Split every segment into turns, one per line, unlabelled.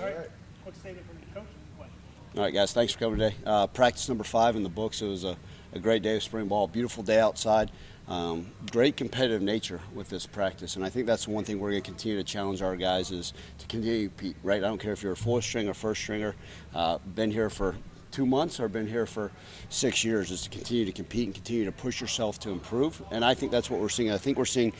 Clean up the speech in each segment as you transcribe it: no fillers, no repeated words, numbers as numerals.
All right. Quick statement from the coach.
All right, guys, thanks for coming today. Practice number 5 in the books. It was a great day of spring ball, beautiful day outside. Great competitive nature with this practice, and I think that's the one thing we're going to continue to challenge our guys is to continue to compete, right? I don't care if you're a fourth string or first stringer, been here for 2 months or been here for 6 years, is to continue to compete and continue to push yourself to improve. And I think that's what we're seeing. I think we're seeing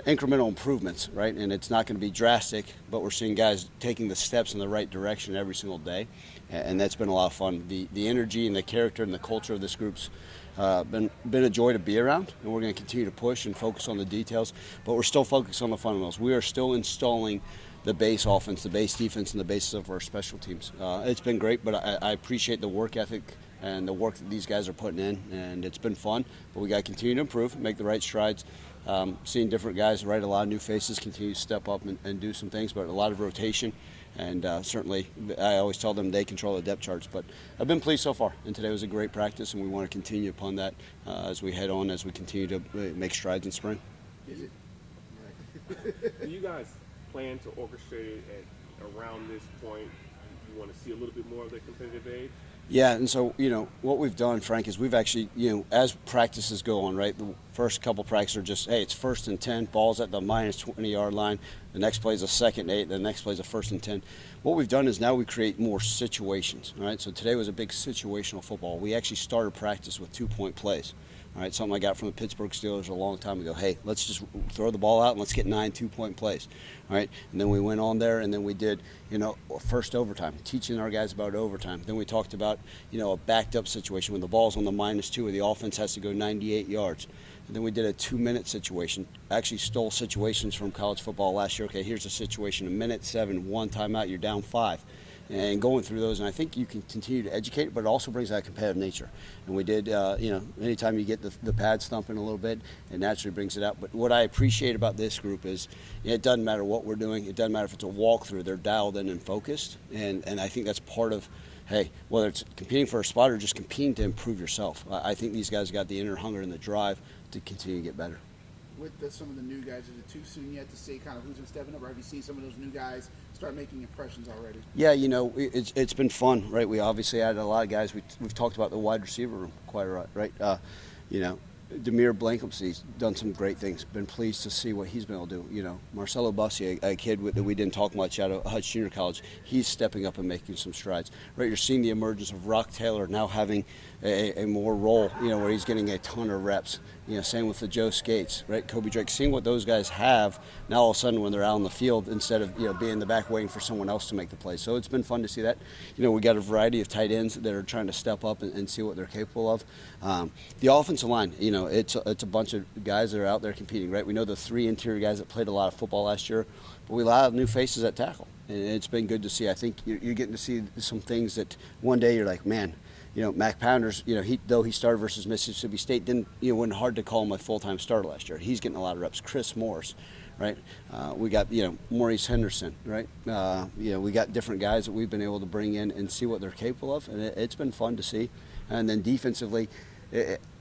incremental improvements, right? And it's not going to be drastic, but we're seeing guys taking the steps in the right direction every single day, and that's been a lot of fun. The energy and the character and the culture of this group's been a joy to be around, and we're going to continue to push and focus on the details, but we're still focused on the fundamentals. We are still installing the base offense, the base defense, and the basis of our special teams. It's been great, but I appreciate the work ethic and the work that these guys are putting in, and it's been fun, but we got to continue to improve, make the right strides. Seeing different guys, right, a lot of new faces continue to step up and do some things, but a lot of rotation, and certainly I always tell them they control the depth charts, but I've been pleased so far, and today was a great practice, and we want to continue upon that as we head on, as we continue to make strides in spring.
Is it? Do you guys plan to orchestrate it around this point? You want to see a little bit more of the competitive edge?
Yeah, and so, what we've done, Frank, is we've actually, as practices go on, right, the first couple practices are just, hey, it's 1st and 10, ball's at the minus 20-yard line, the next play is a 2nd and 8, the next play is a 1st and 10. What we've done is now we create more situations, all right? So today was a big situational football. We actually started practice with 2-point plays. All right, something I got from the Pittsburgh Steelers a long time ago. Hey, let's just throw the ball out and let's get 9 2-point plays. All right, and then we went on there and then we did, first overtime, teaching our guys about overtime. Then we talked about, a backed up situation when the ball's on the -2 where the offense has to go 98 yards. And then we did a 2-minute situation. Actually stole situations from college football last year. Okay, here's a situation, 1:07, 1 timeout, you're down 5. And going through those, and I think you can continue to educate, but it also brings that competitive nature. And we did, anytime you get the pads thumping a little bit, it naturally brings it out. But what I appreciate about this group is it doesn't matter what we're doing. It doesn't matter if it's a walkthrough. They're dialed in and focused. And I think that's part of, hey, whether it's competing for a spot or just competing to improve yourself. I think these guys got the inner hunger and the drive to continue to get better.
With some of the new guys, is it too soon yet to say kind of who's been stepping up, or have you seen some of those new guys start making impressions already?
Yeah, it's been fun, right? We obviously added a lot of guys. We've talked about the wide receiver room quite a lot, right? Damiere Byrds done some great things. Been pleased to see what he's been able to do. Marcelo Bussi, a kid that we didn't talk much out of Hutch Junior College, he's stepping up and making some strides. Right, you're seeing the emergence of Rock Taylor now having a more role, where he's getting a ton of reps. Same with the Joe Skates, right? Kobe Drake, seeing what those guys have now all of a sudden when they're out on the field instead of being in the back waiting for someone else to make the play. So it's been fun to see that. We got a variety of tight ends that are trying to step up and see what they're capable of. The offensive line, it's a bunch of guys that are out there competing, right? We know the 3 interior guys that played a lot of football last year, but we allowed new faces at tackle, and it's been good to see. I think you're getting to see some things that one day you're like, man. Mac Pounders, though he started versus Mississippi State, wasn't hard to call him a full-time starter last year. He's getting a lot of reps. Chris Morris, right? We got, Maurice Henderson, right? We got different guys that we've been able to bring in and see what they're capable of, and it's been fun to see. And then defensively,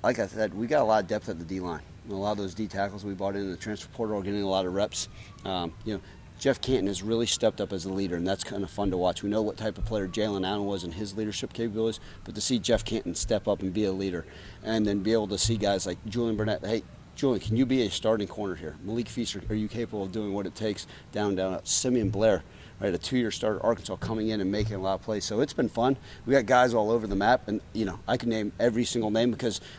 like I said, we got a lot of depth at the D-line. A lot of those D tackles we brought in the transfer portal are getting a lot of reps. Jeff Canton has really stepped up as a leader, and that's kind of fun to watch. We know what type of player Jalen Allen was and his leadership capabilities, but to see Jeff Canton step up and be a leader, and then be able to see guys like Julian Burnett, hey, Julian, can you be a starting corner here? Malik Feaster, are you capable of doing what it takes down? Simeon Blair, right, a 2-year starter at Arkansas, coming in and making a lot of plays. So it's been fun. We got guys all over the map, and I can name every single name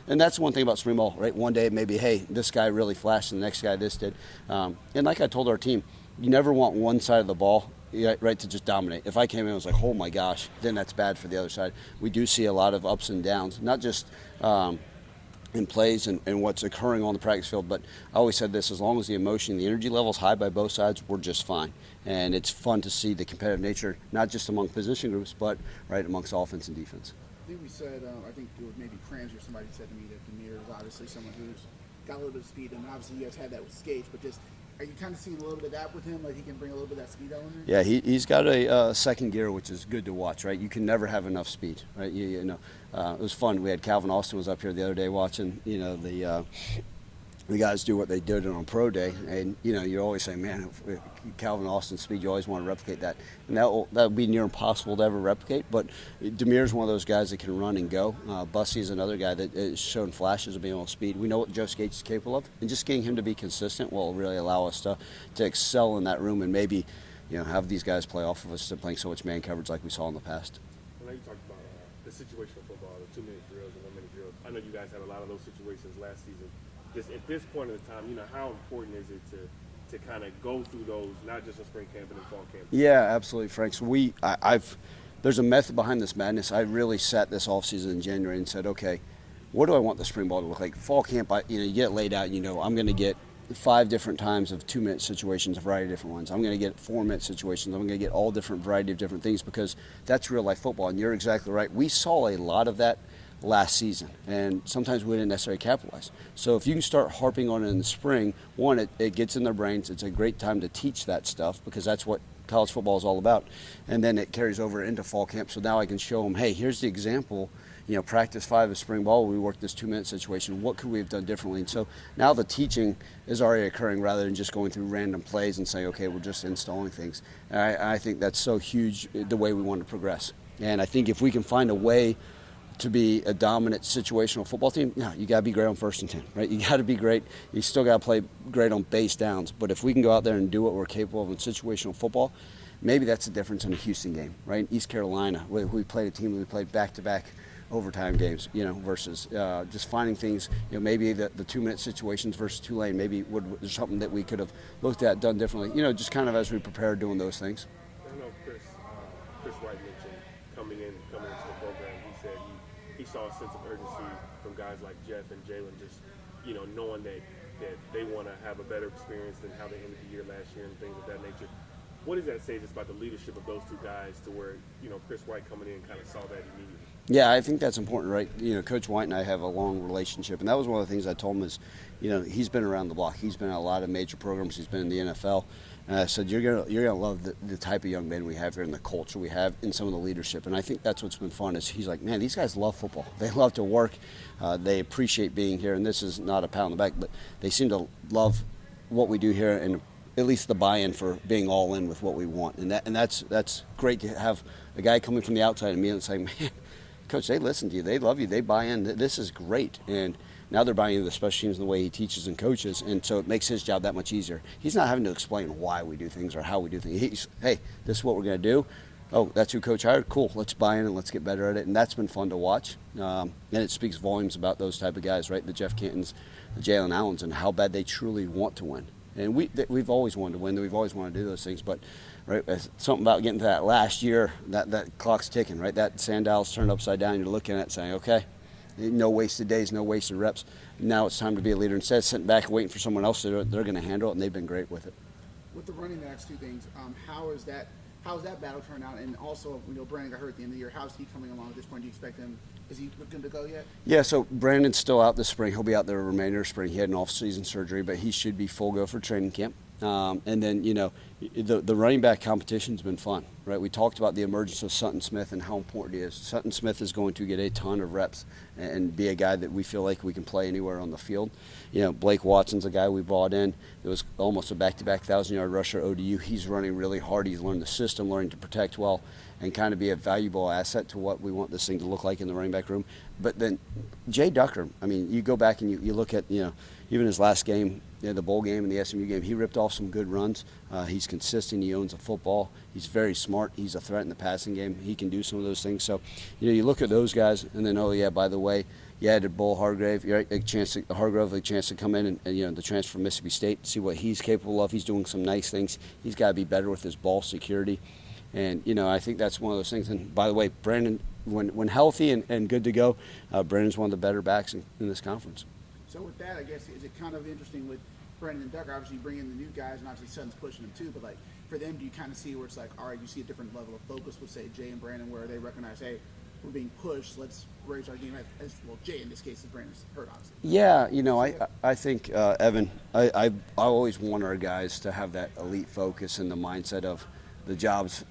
and that's one thing about spring ball, right? One day maybe, hey, this guy really flashed, and the next guy this did. And like I told our team, you never want one side of the ball, right, to just dominate. If I came in and was like, oh my gosh, then that's bad for the other side. We do see a lot of ups and downs, not just in plays and what's occurring on the practice field, but I always said this, as long as the emotion, the energy level is high by both sides, we're just fine. And it's fun to see the competitive nature, not just among position groups, but right amongst offense and defense.
I think we said, I think it was maybe Krams or somebody said to me that Damiere is obviously someone who's got a little bit of speed, and obviously you guys had that with Skates, but just are you kind of seeing a little bit of that with him? Like he can bring a little bit of that speed element?
Yeah, he's got a second gear, which is good to watch, right? You can never have enough speed, right? It was fun. We had Calvin Austin was up here the other day watching, the the guys do what they did on pro day, and you always say, man, if Calvin Austin's speed, you always want to replicate that, and that would be near impossible to ever replicate. But Damiere's one of those guys that can run and go. Bussy is another guy that has shown flashes of being able to speed. We know what Joe Skates is capable of, and just getting him to be consistent will really allow us to excel in that room, and maybe have these guys play off of us to playing so much man coverage like we saw in the past.
I know you talked about the situational football, the 2-minute drills and 1-minute drills. I know you guys had a lot of those situations last season. Just at this point in the time, how important is it to kind of go through those, not just in spring camp and in fall camp?
Yeah, absolutely, Frank. So there's a method behind this madness. I really sat this offseason in January and said, okay, what do I want the spring ball to look like? Fall camp, you get laid out. I'm going to get 5 different times of 2-minute situations, a variety of different ones. I'm going to get 4-minute situations. I'm going to get all different variety of different things because that's real life football. And you're exactly right. We saw a lot of that last season, and sometimes we didn't necessarily capitalize. So if you can start harping on it in the spring, one, it gets in their brains. It's a great time to teach that stuff because that's what college football is all about. And then it carries over into fall camp. So now I can show them, hey, here's the example. Practice 5 of spring ball, we worked this 2-minute situation. What could we have done differently? And so now the teaching is already occurring rather than just going through random plays and saying, okay, we're just installing things. And I think that's so huge the way we want to progress. And I think if we can find a way to be a dominant situational football team, you got to be great on 1st and 10, right? You got to be great. You still got to play great on base downs. But if we can go out there and do what we're capable of in situational football, maybe that's the difference in a Houston game, right? East Carolina, we played a team, we played back-to-back overtime games, versus just finding things, maybe the 2-minute situations versus Tulane, maybe there's something that we could have looked at, done differently, just kind of as we prepare doing those things.
I know Chris White mentioned coming into the program, he said he saw a sense of urgency from guys like Jeff and Jalen, just, knowing that they want to have a better experience than how they ended the year last year and things of that nature. What does that say just about the leadership of those two guys to where, Chris White coming in kind of saw that immediately?
Yeah, I think that's important, right? Coach White and I have a long relationship, and that was one of the things I told him is, he's been around the block. He's been in a lot of major programs. He's been in the NFL. And I said, you're gonna love the type of young men we have here and the culture we have in some of the leadership. And I think that's what's been fun is he's like, man, these guys love football. They love to work. They appreciate being here. And this is not a pat on the back, but they seem to love what we do here and at least the buy-in for being all in with what we want. And that's great to have a guy coming from the outside immediately saying, man, Coach, they listen to you. They love you. They buy in. This is great. And now they're buying into the special teams and the way he teaches and coaches, and so it makes his job that much easier. He's not having to explain why we do things or how we do things. He's, hey, this is what we're going to do. Oh, that's who Coach hired? Cool. Let's buy in and let's get better at it. And that's been fun to watch. And it speaks volumes about those type of guys, right? The Jeff Cantons, the Jalen Allens, and how bad they truly want to win. And we've always wanted to win. We've always wanted to do those things. But right, something about getting to that last year, that clock's ticking, right? That sandal's turned upside down. You're looking at it saying, okay, no wasted days, no wasted reps. Now it's time to be a leader. Instead of sitting back and waiting for someone else to do it, they're going to handle it, and they've been great with it.
With the running backs, 2 things. How's that battle turned out? And also, Brandon got hurt at the end of the year. How's he coming along at this point? Do you expect him? Is he looking to go yet?
Yeah, so Brandon's still out this spring. He'll be out there the remainder of spring. He had an off-season surgery, but he should be full go for training camp. And then, the running back competition's been fun, right? We talked about the emergence of Sutton Smith and how important he is. Sutton Smith is going to get a ton of reps and be a guy that we feel like we can play anywhere on the field. Blake Watson's a guy we brought in. It was almost a back-to-back 1,000-yard rusher ODU. He's running really hard. He's learned the system, learning to protect well, and kind of be a valuable asset to what we want this thing to look like in the running back room. But then Jay Ducker, I mean, you go back and you look at, even his last game, the bowl game and the SMU game, he ripped off some good runs. He's consistent. He owns a football. He's very smart. He's a threat in the passing game. He can do some of those things. So, you look at those guys, and then, oh, yeah, by the way, you added Bull Hargrove, a chance to come in and the transfer from Mississippi State, see what he's capable of. He's doing some nice things. He's got to be better with his ball security. And, I think that's one of those things. And, by the way, Brandon, when healthy and good to go, Brandon's one of the better backs in this conference.
So with that, I guess, is it kind of interesting with Brandon and Ducker, obviously bring in the new guys, and obviously Sutton's pushing them too, but like for them, do you kind of see where it's like, all right, you see a different level of focus with, say, Jay and Brandon, where they recognize, hey, we're being pushed, let's raise our game, as well, Jay in this case is Brandon's hurt, obviously.
Yeah, I think, Evan, I always want our guys to have that elite focus and the mindset of the job's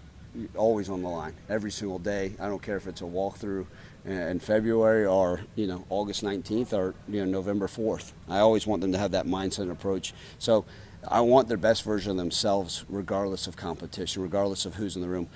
always on the line every single day. I don't care if it's a walkthrough, in February or August 19th or November 4th. I always want them to have that mindset and approach. So I want their best version of themselves regardless of competition, regardless of who's in the room.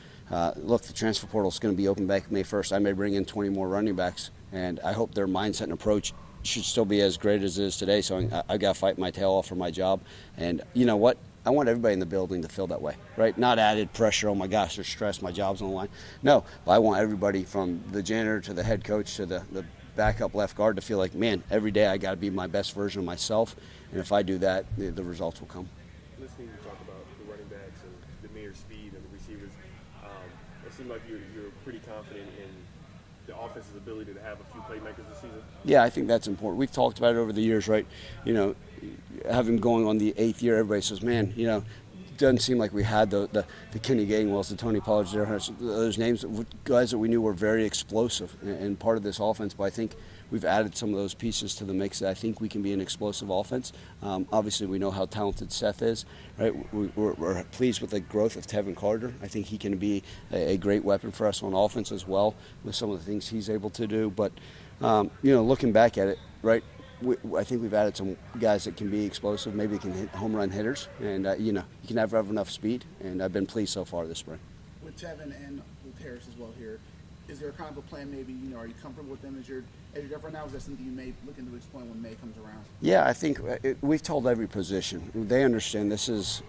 Look, the transfer portal is going to be open back May 1st. I may bring in 20 more running backs, and I hope their mindset and approach should still be as great as it is today. So I got to fight my tail off for my job. And you know what? I want everybody in the building to feel that way, right? Not added pressure, oh my gosh, there's stress, my job's on the line. No, but I want everybody from the janitor to the head coach to the backup left guard to feel like, man, every day I got to be my best version of myself. And if I do that, the results will come.
Listening to talk about the running backs and Damiere's speed and the receivers, it seemed like you're pretty confident in the offense's ability to have a few playmakers this season.
Yeah, I think that's important. We've talked about it over the years, right? Have him going on the 8th year, everybody says, man, doesn't seem like we had the Kenny Gainwells, the Tony Pollards, those names, guys that we knew were very explosive and part of this offense. But I think we've added some of those pieces to the mix that I think we can be an explosive offense. Obviously, we know how talented Seth is, right? We're pleased with the growth of Tevin Carter. I think he can be a great weapon for us on offense as well with some of the things he's able to do. But, looking back at it, right, I think we've added some guys that can be explosive, maybe can hit home run hitters, and you can have enough speed, and I've been pleased so far this spring.
With Tevin and with Harris as well here, is there a kind of a plan maybe, are you comfortable with them as your right now? Is that something you may look into exploring when May comes around?
Yeah, I think we've told every position. They understand this is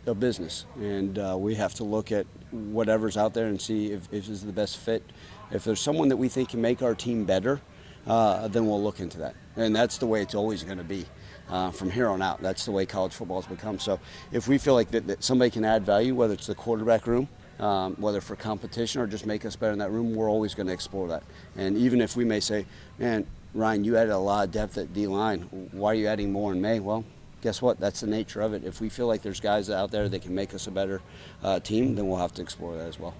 a business, and we have to look at whatever's out there and see if this is the best fit. If there's someone that we think can make our team better, then we'll look into that. And that's the way it's always going to be from here on out. That's the way college football has become. So if we feel like that somebody can add value, whether it's the quarterback room, whether for competition or just make us better in that room, we're always going to explore that. And even if we may say, man, Ryan, you added a lot of depth at D-line. Why are you adding more in May? Well, guess what? That's the nature of it. If we feel like there's guys out there that can make us a better team, then we'll have to explore that as well.